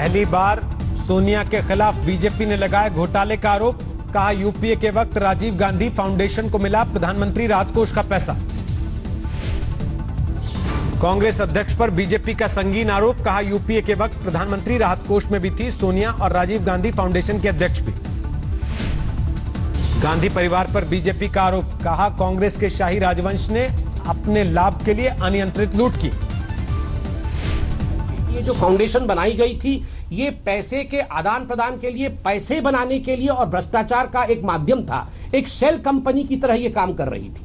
पहली बार सोनिया के खिलाफ बीजेपी ने लगाया घोटाले का आरोप। कहा यूपीए के वक्त राजीव गांधी फाउंडेशन को मिला प्रधानमंत्री राहत कोष का पैसा। कांग्रेस अध्यक्ष पर बीजेपी का संगीन आरोप। कहा यूपीए के वक्त प्रधानमंत्री राहत कोष में भी थी सोनिया और राजीव गांधी फाउंडेशन के अध्यक्ष भी। गांधी परिवार पर बीजेपी का आरोप। कहा कांग्रेस के शाही राजवंश ने अपने लाभ के लिए अनियंत्रित लूट की। ये जो फाउंडेशन बनाई गई थी ये पैसे के आदान प्रदान के लिए, पैसे बनाने के लिए और भ्रष्टाचार का एक माध्यम था। एक शेल कंपनी की तरह ये काम कर रही थी।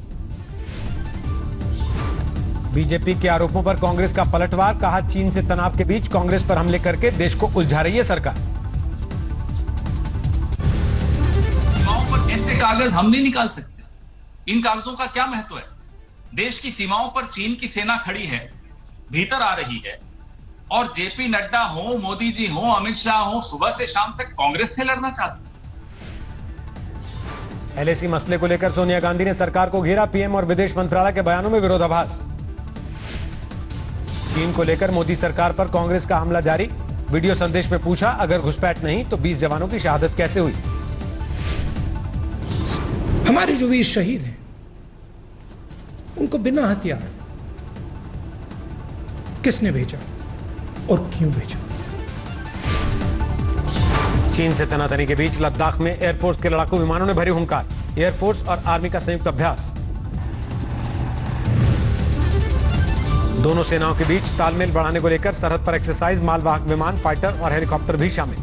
बीजेपी के आरोपों पर कांग्रेस का पलटवार। कहा चीन से तनाव के बीच कांग्रेस पर हमले करके देश को उलझा रही है सरकार। सीमाओं पर ऐसे कागज हम नहीं निकाल सकते। इन कागजों का क्या महत्व है? देश की सीमाओं पर चीन की सेना खड़ी है, भीतर आ रही है, और जेपी नड्डा हो, मोदी जी हो, अमित शाह हो, सुबह से शाम तक कांग्रेस से लड़ना चाहते। एलएसी मसले को लेकर सोनिया गांधी ने सरकार को घेरा। पीएम और विदेश मंत्रालय के बयानों में विरोधाभास। चीन को लेकर मोदी सरकार पर कांग्रेस का हमला जारी। वीडियो संदेश में पूछा अगर घुसपैठ नहीं तो 20 जवानों की शहादत कैसे हुई। हमारे जो वीर शहीद हैं उनको बिना हथियार किसने भेजा और क्यों भेजा? चीन से तनातनी के बीच लद्दाख में एयरफोर्स के लड़ाकू विमानों ने भरी हुंकार। एयरफोर्स और आर्मी का संयुक्त अभ्यास। दोनों सेनाओं के बीच तालमेल बढ़ाने को लेकर सरहद पर एक्सरसाइज। मालवाहक विमान, फाइटर और हेलीकॉप्टर भी शामिल।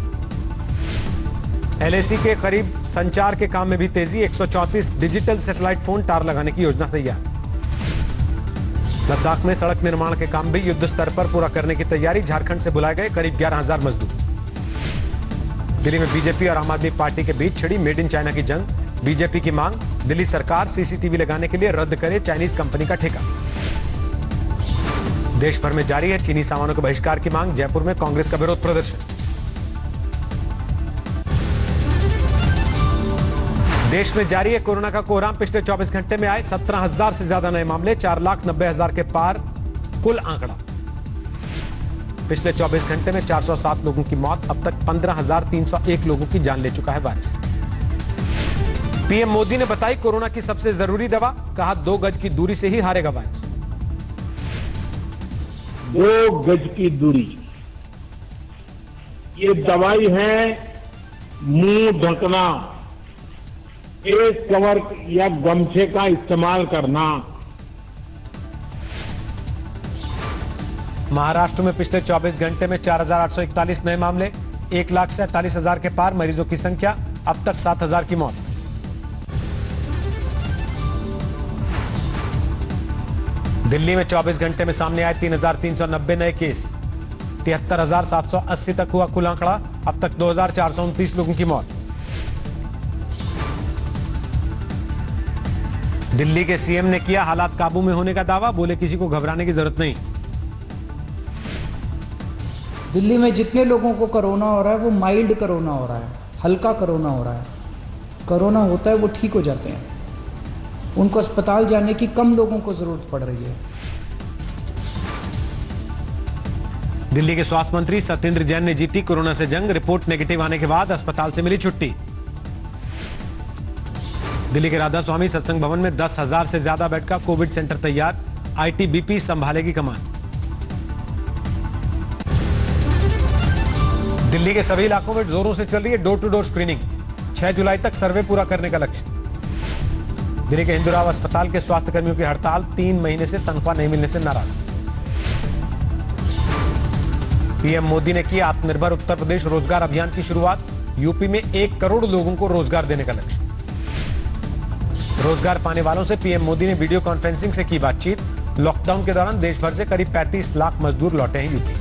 एलएसी के करीब संचार के काम में भी तेजी। 134 डिजिटल सैटेलाइट फोन टावर लगाने की योजना तैयार। लद्दाख में सड़क निर्माण के काम भी युद्ध स्तर पर पूरा करने की तैयारी। झारखंड से बुलाए गए करीब 11,000 मजदूर। दिल्ली में बीजेपी और आम आदमी पार्टी के बीच छिड़ी मेड इन चाइना की जंग। बीजेपी की मांग दिल्ली सरकार सीसीटीवी लगाने के लिए रद्द करे चाइनीज कंपनी का ठेका। देश भर में जारी है चीनी सामानों के बहिष्कार की मांग। जयपुर में कांग्रेस का विरोध प्रदर्शन। देश में जारी है कोरोना का कोहराम। पिछले 24 घंटे में आए 17,000 से ज्यादा नए मामले। 4,90,000 के पार कुल आंकड़ा। पिछले 24 घंटे में 407 लोगों की मौत। अब तक 15,301 लोगों की जान ले चुका है वायरस। पीएम मोदी ने बताई कोरोना की सबसे जरूरी दवा। कहा 2 गज की दूरी से ही हारेगा वायरस। 2 गज की दूरी ये दवाई है। मुंह ढकना, फेस कवर या गमछे का इस्तेमाल करना। महाराष्ट्र में पिछले 24 घंटे में 4,841 नए मामले। 1,47,000 के पार मरीजों की संख्या। अब तक 7,000 की मौत। दिल्ली में 24 घंटे में सामने आए 3,390 नए केस। 73,780 तक हुआ कुल आंकड़ा। अब तक 2,429 लोगों की मौत। दिल्ली के सीएम ने किया हालात काबू में होने का दावा। बोले किसी को घबराने की जरूरत नहीं। दिल्ली में जितने लोगों को कोरोना हो रहा है वो माइल्ड कोरोना हो रहा है, हल्का कोरोना हो रहा है। कोरोना होता है वो ठीक हो जाते हैं। उनको अस्पताल जाने की कम लोगों को जरूरत पड़ रही है। दिल्ली के स्वास्थ्य मंत्री सत्येंद्र जैन ने जीती कोरोना से जंग। रिपोर्ट नेगेटिव आने के बाद अस्पताल से मिली छुट्टी। दिल्ली के राधा स्वामी सत्संग भवन में 10,000 से ज्यादा बेड का कोविड सेंटर तैयार। आईटीबीपी संभालेगी कमान। दिल्ली के सभी इलाकों में जोरों से चल रही है डोर टू डोर स्क्रीनिंग। 6 जुलाई तक सर्वे पूरा करने का लक्ष्य। दिल्ली के हिंदूराव अस्पताल के स्वास्थ्य कर्मियों की हड़ताल। 3 महीने से तनख्वाह नहीं मिलने से नाराज। पीएम मोदी ने किया आत्मनिर्भर उत्तर प्रदेश रोजगार अभियान की शुरुआत। यूपी में 1 करोड़ लोगों को रोजगार देने का लक्ष्य। रोजगार पाने वालों से पीएम मोदी ने वीडियो कॉन्फ्रेंसिंग से की बातचीत। लॉकडाउन के दौरान देश भर से करीब 35 लाख मजदूर लौटे हैं यूपी।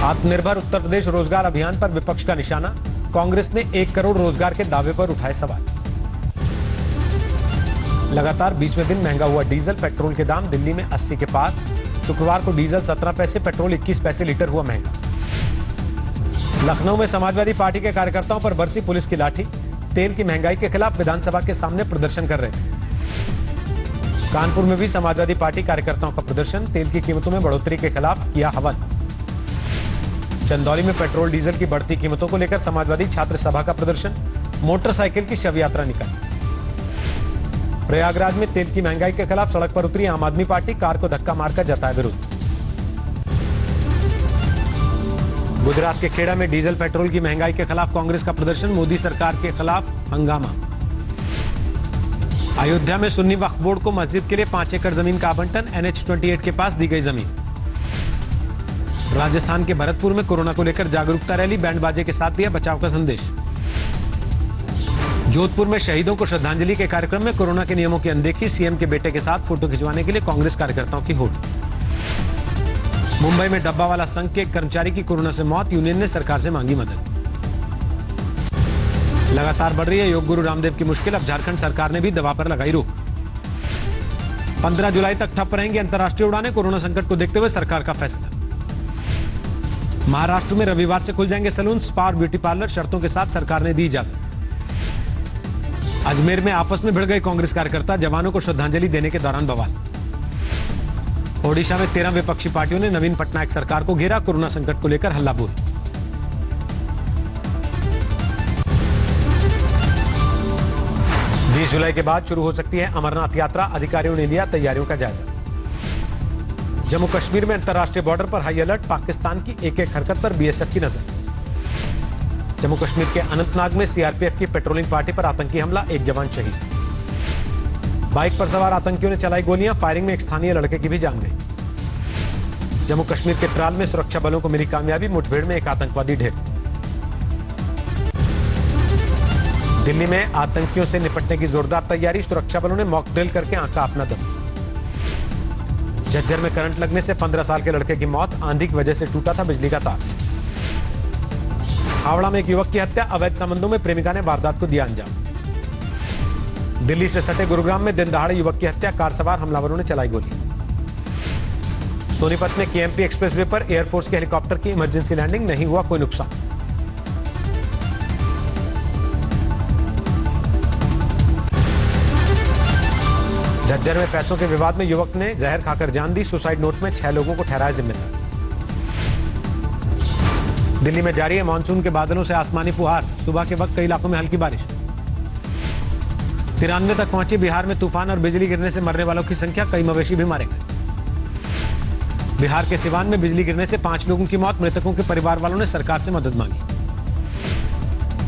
आत्मनिर्भर उत्तर प्रदेश रोजगार अभियान पर विपक्ष का निशाना। कांग्रेस ने 1 करोड़ रोजगार के दावे पर उठाए सवाल। लगातार 20वें दिन महंगा हुआ डीजल। पेट्रोल के दाम दिल्ली में 80 के पार। शुक्रवार को डीजल 17 पैसे, पेट्रोल 21 पैसे लीटर हुआ महंगा। लखनऊ में समाजवादी पार्टी के कार्यकर्ताओं पर बरसी पुलिस की लाठी। तेल की महंगाई के खिलाफ विधानसभा के सामने प्रदर्शन कर रहे थे। कानपुर में भी समाजवादी पार्टी कार्यकर्ताओं का प्रदर्शन। तेल की कीमतों में बढ़ोतरी के खिलाफ किया हवन। चंदौली में पेट्रोल डीजल की बढ़ती कीमतों को लेकर समाजवादी छात्र सभा का प्रदर्शन, मोटरसाइकिल की शव यात्रा निकाली। प्रयागराज में तेल की महंगाई के खिलाफ सड़क पर उतरी आम आदमी पार्टी, कार को धक्का मारकर जताया विरोध। गुजरात के खेड़ा में डीजल पेट्रोल की महंगाई के खिलाफ कांग्रेस का प्रदर्शन, मोदी सरकार के खिलाफ हंगामा। अयोध्या में सुन्नी वक्फ बोर्ड को मस्जिद के लिए 5 एकड़ जमीन का आवंटन, NH-28 के पास दी गई जमीन। राजस्थान के भरतपुर में कोरोना को लेकर जागरूकता रैली, बैंड बाजे के साथ दिया बचाव का संदेश। जोधपुर में शहीदों को श्रद्धांजलि के कार्यक्रम में कोरोना के नियमों की अनदेखी, सीएम के बेटे के साथ फोटो खिंचवाने के लिए कांग्रेस कार्यकर्ताओं की होड़। मुंबई में डब्बावाला संघ के एक कर्मचारी की कोरोना से मौत, यूनियन ने सरकार से मांगी मदद। लगातार बढ़ रही है योग गुरु रामदेव की मुश्किल, अब झारखंड सरकार ने भी दवा पर लगाई रोक। 15 जुलाई तक ठप रहेंगी अंतर्राष्ट्रीय उड़ानें, कोरोना संकट को देखते हुए सरकार का फैसला। महाराष्ट्र में रविवार से खुल जाएंगे सैलून, स्पा और ब्यूटी पार्लर, शर्तों के साथ सरकार ने दी इजाजत। अजमेर में आपस में भिड़ गए कांग्रेस कार्यकर्ता, जवानों को श्रद्धांजलि देने के दौरान बवाल। ओडिशा में 13 विपक्षी पार्टियों ने नवीन पटनायक सरकार को घेरा, कोरोना संकट को लेकर हल्ला बोल। जुलाई के बाद शुरू हो सकती है अमरनाथ यात्रा, अधिकारियों ने लिया तैयारियों का जायजा। जम्मू कश्मीर में अंतर्राष्ट्रीय बॉर्डर पर हाई अलर्ट, पाकिस्तान की एक एक हरकत पर बीएसएफ की नजर। जम्मू कश्मीर के अनंतनाग में सीआरपीएफ की पेट्रोलिंग पार्टी पर आतंकी हमला, एक जवान शहीद। बाइक पर सवार आतंकियों ने चलाई गोलियां, फायरिंग में एक स्थानीय लड़के की भी जान गई। जम्मू कश्मीर के त्राल में सुरक्षा बलों को मिली कामयाबी, मुठभेड़ में एक आतंकवादी ढेर। दिल्ली में आतंकियों से निपटने की जोरदार तैयारी, सुरक्षा बलों ने मॉक ड्रिल करके आंका अपना दम। झज्जर में करंट लगने से 15 साल के लड़के की मौत, आंधी की वजह से टूटा था बिजली का तार। हावड़ा में एक युवक की हत्या, अवैध संबंधों में प्रेमिका ने वारदात को दिया अंजाम। दिल्ली से सटे गुरुग्राम में दिन दहाड़े युवक की हत्या, कार सवार हमलावरों ने चलाई गोली। सोनीपत में केएमपी एक्सप्रेसवे पर एयरफोर्स के हेलीकॉप्टर की इमरजेंसी लैंडिंग, नहीं हुआ कोई नुकसान। झज्जर में पैसों के विवाद में युवक ने जहर खाकर जान दी, सुसाइड नोट में 6 लोगों को ठहराया जिम्मेदार। दिल्ली में जारी है मानसून के बादलों से आसमानी फुहार, सुबह के वक्त कई इलाकों में हल्की बारिश। 93 तक पहुंची बिहार में तूफान और बिजली गिरने से मरने वालों की संख्या, कई मवेशी भी मारे गए। बिहार के सिवान में बिजली गिरने से 5 लोगों की मौत, मृतकों के परिवार वालों ने सरकार से मदद मांगी।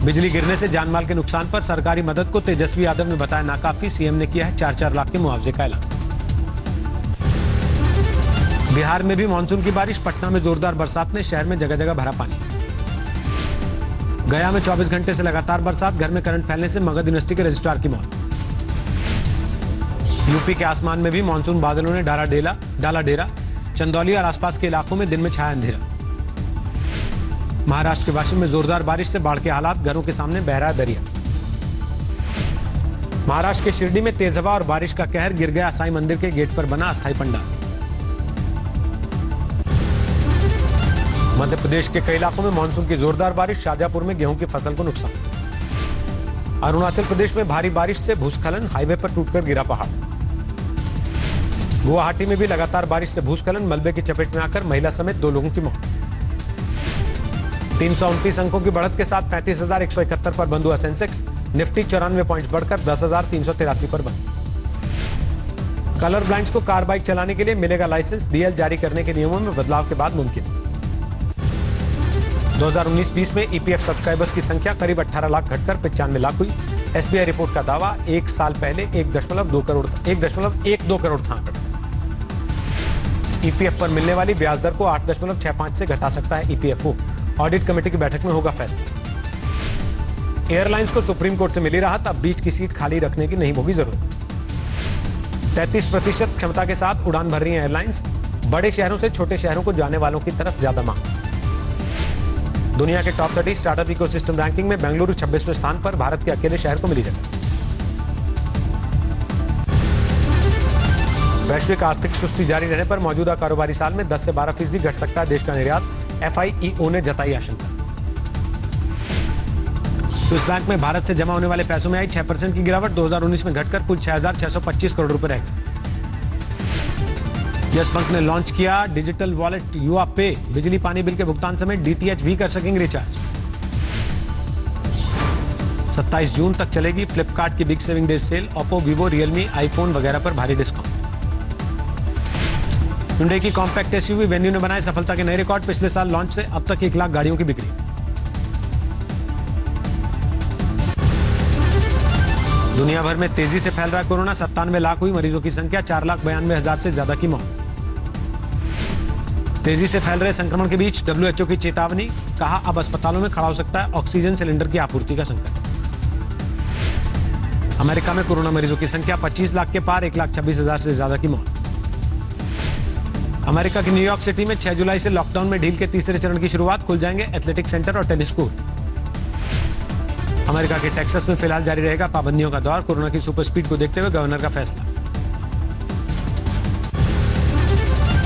बिजली गिरने से जानमाल के नुकसान पर सरकारी मदद को तेजस्वी यादव ने बताया नाकाफी, सीएम ने किया है 4-4 लाख के मुआवजे का ऐलान। बिहार में भी मानसून की बारिश, पटना में जोरदार बरसात ने शहर में जगह जगह भरा पानी। गया में 24 घंटे से लगातार बरसात, घर में करंट फैलने से मगध यूनिवर्सिटी के रजिस्ट्रार की मौत। यूपी के आसमान में भी मानसून बादलों ने डाला डेरा, चंदौली और आसपास के इलाकों में दिन में छाया अंधेरा। महाराष्ट्र के वाशिम में जोरदार बारिश से बाढ़ के हालात, घरों के सामने बह रहा दरिया। महाराष्ट्र के शिरडी में तेज हवा और बारिश का कहर, गिर गया साईं मंदिर के गेट पर बना अस्थायी पंडाल। मध्य प्रदेश के कई इलाकों में मानसून की जोरदार बारिश, शाजापुर में गेहूं की फसल को नुकसान। अरुणाचल प्रदेश में भारी बारिश से भूस्खलन, हाईवे पर टूटकर गिरा पहाड़। गुवाहाटी में भी लगातार बारिश से भूस्खलन, मलबे की चपेट में आकर महिला समेत 2 लोगों की मौत। 329 अंकों की बढ़त के साथ 35,171 पर बंद हुआ सेंसेक्स, निफ्टी 94 पॉइंट बढ़कर 10,383 पर बंद। कलर ब्लाइंड्स को कार बाइक चलाने के लिए मिलेगा लाइसेंस, डीएल जारी करने के नियमों में बदलाव के बाद मुमकिन। 2019-20 में ईपीएफ सब्सक्राइबर्स की संख्या करीब 18 लाख घटकर 95 लाख हुई। एसबीआई रिपोर्ट का दावा, 1 साल पहले 1.12 करोड़ था आंकड़ा। ईपीएफ पर मिलने वाली ब्याज दर को 8.65 से घटा सकता है ईपीएफओ, ऑडिट कमेटी की बैठक में होगा फैसला। एयरलाइंस को सुप्रीम कोर्ट से मिली राहत, अब बीच की सीट खाली रखने की नहीं होगी जरूरत। 33% क्षमता के साथ उड़ान भर रही हैं एयरलाइंस, बड़े शहरों से छोटे शहरों को जाने वालों की तरफ ज्यादा मांग। दुनिया के टॉप 30 स्टार्टअप इकोसिस्टम रैंकिंग में बेंगलुरु 26वें स्थान पर, भारत के अकेले शहर को मिली जगह। वैश्विक आर्थिक सुस्ती जारी रहने पर मौजूदा कारोबारी साल में 10 से 12% घट सकता है देश का निर्यात, एफआईईओ ने जताई आशंका। स्विस बैंक में भारत से जमा होने वाले पैसों में आई 6% की गिरावट, 2019 में घटकर कुल 6,625 करोड़ रुपए रह गए। यस बैंक ने लॉन्च किया डिजिटल वॉलेट युवा पे। बिजली पानी बिल के भुगतान समेत डीटीएच भी कर सकेंगे रिचार्ज। 27 जून तक चलेगी फ्लिपकार्ट की big saving day sale. Oppo, Vivo, Realme, iPhone वगैरह पर भारी डिस्काउंट। hyundai की कॉम्पैक्ट एसयूवी वेन्यू ने बनाए सफलता के नए रिकॉर्ड। पिछले साल लॉन्च से अब तक 1 लाख गाड़ियों की बिक्री। दुनिया भर में तेजी से फैल रहा है कोरोना। 97 लाख हुई मरीजों की संख्या। 4,92,000 से ज्यादा की मौत। तेजी से फैल रहे संक्रमण के बीच WHO की चेतावनी। कहा अब अस्पतालों में खड़ा हो सकता है ऑक्सीजन सिलेंडर की आपूर्ति का संकट। अमेरिका में कोरोना मरीजों की संख्या 25 लाख के पार। 1,26,000 से ज्यादा की मौत। अमेरिका की न्यूयॉर्क सिटी में 6 जुलाई से लॉकडाउन में ढील के तीसरे चरण की शुरुआत। खुल जाएंगे एथलेटिक सेंटर और टेनिस कोर्ट। अमेरिका के टेक्सास में फिलहाल जारी रहेगा पाबंदियों का दौर। कोरोना की सुपर स्पीड को देखते हुए गवर्नर का फैसला।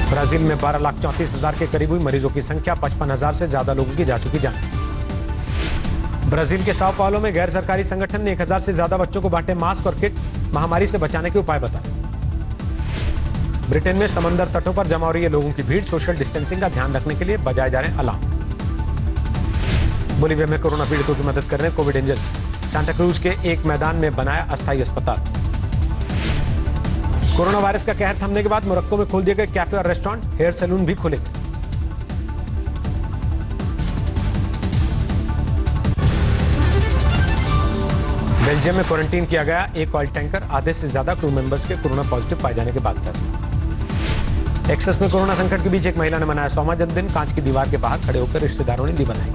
ब्राजील में 12,34,000 के करीब हुई मरीजों की संख्या। 55,000 से ज्यादा लोगों की जा चुकी जान। ब्राजील के साओ पाउलो में गैर सरकारी संगठन ने 1,000 से ज्यादा बच्चों को बांटे मास्क और किट। महामारी से बचाने के उपाय बताए। ब्रिटेन में समंदर तटों पर जमा हो रही है लोगों की भीड़। सोशल डिस्टेंसिंग का ध्यान रखने के लिए बजाए जा रहे हैं अलार्म। बोलीविया में कोरोना पीड़ितों की मदद कर रहे हैं कोविड एंजल्स। सांता क्रूज के एक मैदान में बनाया अस्थायी अस्पताल। कोरोना वायरस का कहर थमने के बाद मोरक्को में खोल दिए गए कैफे और रेस्टोरेंट। हेयर सैलून भी खुले। बेल्जियम में क्वारंटीन किया गया एक ऑयल टैंकर। आधे से ज्यादा क्रू मेंबर्स के कोरोना पॉजिटिव पाए जाने के बाद फैसला। टेक्सास में कोरोना संकट के बीच एक महिला ने मनाया 100वां जन्मदिन। कांच की दीवार के बाहर खड़े होकर रिश्तेदारों ने दी बधाई।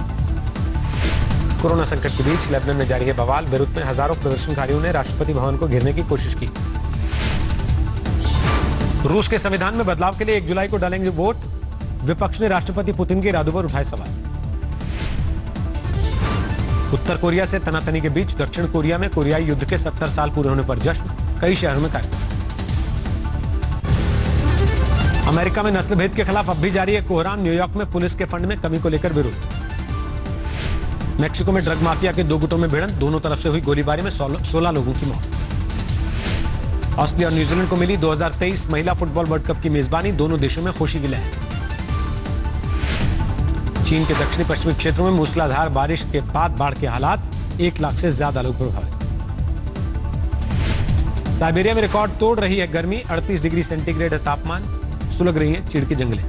कोरोना संकट के बीच लेबनान में जारी है बवाल। बेरूत में हजारों प्रदर्शनकारियों ने राष्ट्रपति भवन को घेरने की कोशिश की। रूस के संविधान में बदलाव के लिए 1 जुलाई को डालेंगे वोट। विपक्ष ने राष्ट्रपति पुतिन के इरादों पर उठाए सवाल। उत्तर कोरिया से तनातनी के बीच दक्षिण कोरिया में कोरियाई युद्ध के 70 साल पूरे होने पर जश्न। कई शहरों में कार्यक्रम। अमेरिका में नस्ल भेद के खिलाफ अब भी जारी है कोहराम। न्यूयॉर्क में पुलिस के फंड में कमी को लेकर विरोध। मेक्सिको में ड्रग माफिया के 2 गुटों में भिड़ंत। दोनों तरफ से हुई गोलीबारी में 16 लोगों की मौत। ऑस्ट्रेलिया और न्यूजीलैंड को मिली 2023 महिला फुटबॉल वर्ल्ड कप की मेजबानी। दोनों देशों में खुशी की लहर। चीन के दक्षिणी पश्चिमी क्षेत्रों में मूसलाधार बारिश के बाद बाढ़ के हालात। 1 लाख से ज्यादा लोग प्रभावित। साइबेरिया में रिकॉर्ड तोड़ रही है गर्मी। 38 डिग्री सेंटीग्रेड है तापमान। सुलग रही है चीड़ की जंगलें।